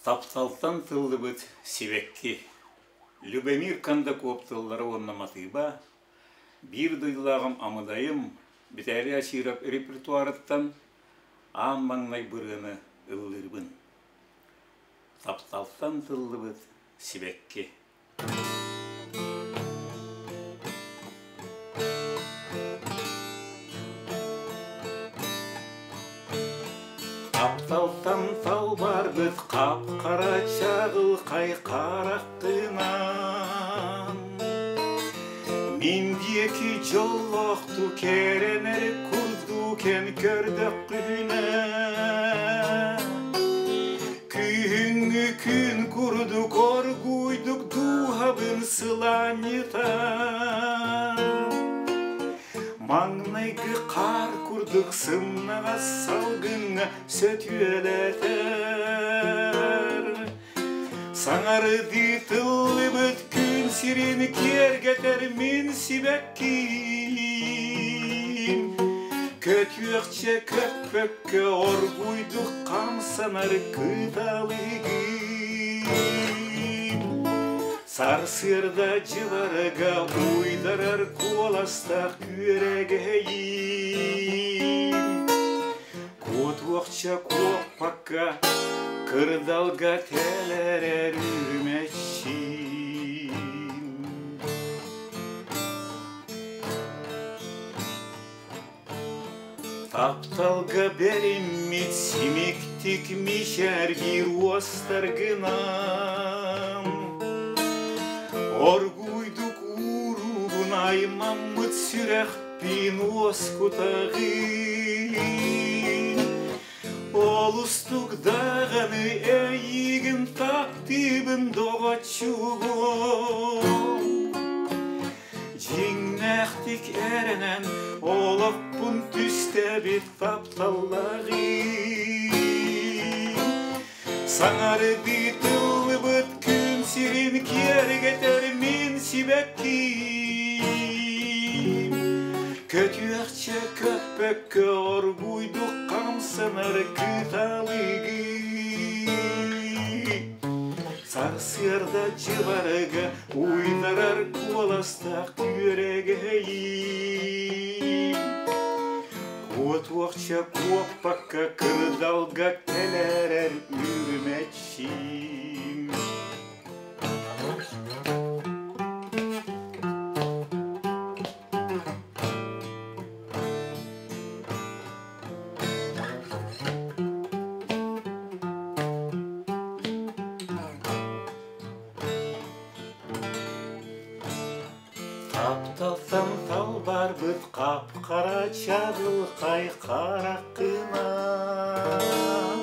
Тапталтан тылды быт сивекки. Любомир Кондаков тыллары оннаматыба, бир дыйлағым амыдайым, бітәрі аширап репертуарыттан аммаңнай бұрыны ыллырбын. Тапталтан тылды быт сивекки. Тапталтан тал бар бит қап-қара чағыл қайқарақтынан. Мен деки жоллоқту керенер күрду кен көрдік күні. Күнгі күн күрдік оргуйдық духабын сыланитан. Маңнайгы қар күрдік сымнаға салгыңа сөтюелетер. Саңары дитылы бүт күн сирені кергетер мен сибәкким. Көтюекче көппөкке оргуйдық қамсанар кыталыгым. Сарсырда жыварыга уйдарар коластақ күрегейім. Көтуақча көппаққа кырдалга телерер үрмечим. Тапталга бериммит симектик мишер бир остаргынан. Оргуйдук урубун аймаммыт сүрәхпин оскутағын. Олустук дағаны әйігін тақтибін доғачуғу. Жеңнәқтік әрінен олықпын түсті бет тапталлағын. Саңары битылы бұт күн сирен кергетер мен сибәкким. Көтюақча көппөкке оргуйдық қамсанар кыталыгым. Сарсырда жыварыга уйдарар коластақ күрегейім. Көтуақча көппаққа кырдалга телерер үрмечим. Тапталсан тал бар бұт қап-қара чағыл қайқарақынан.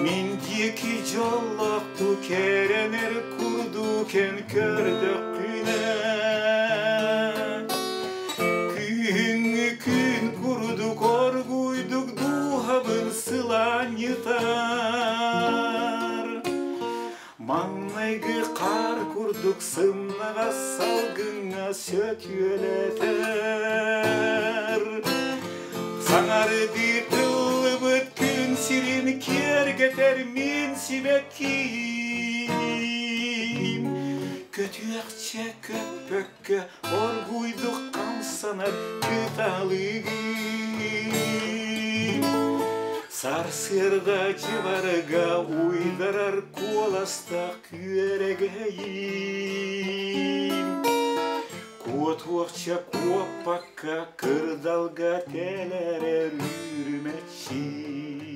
Мен деки жоллоқту керенер күрду кен көрдік күні. Күнгі күн күрдік оргуйдық духабын сыланитар. Маңнайгы қар күрдік сымнаға салгыңа сөтюелетер. Саңары дитылы бүт күн сирен кергетер мен сибәкким. Көтюақча көппөкке оргуйдық қамсанар кыталыгым. Сарсырда жыварыга уйдарар коластақ күрегейім. Көтуақча көппаққа кырдалга телерер үрмечим.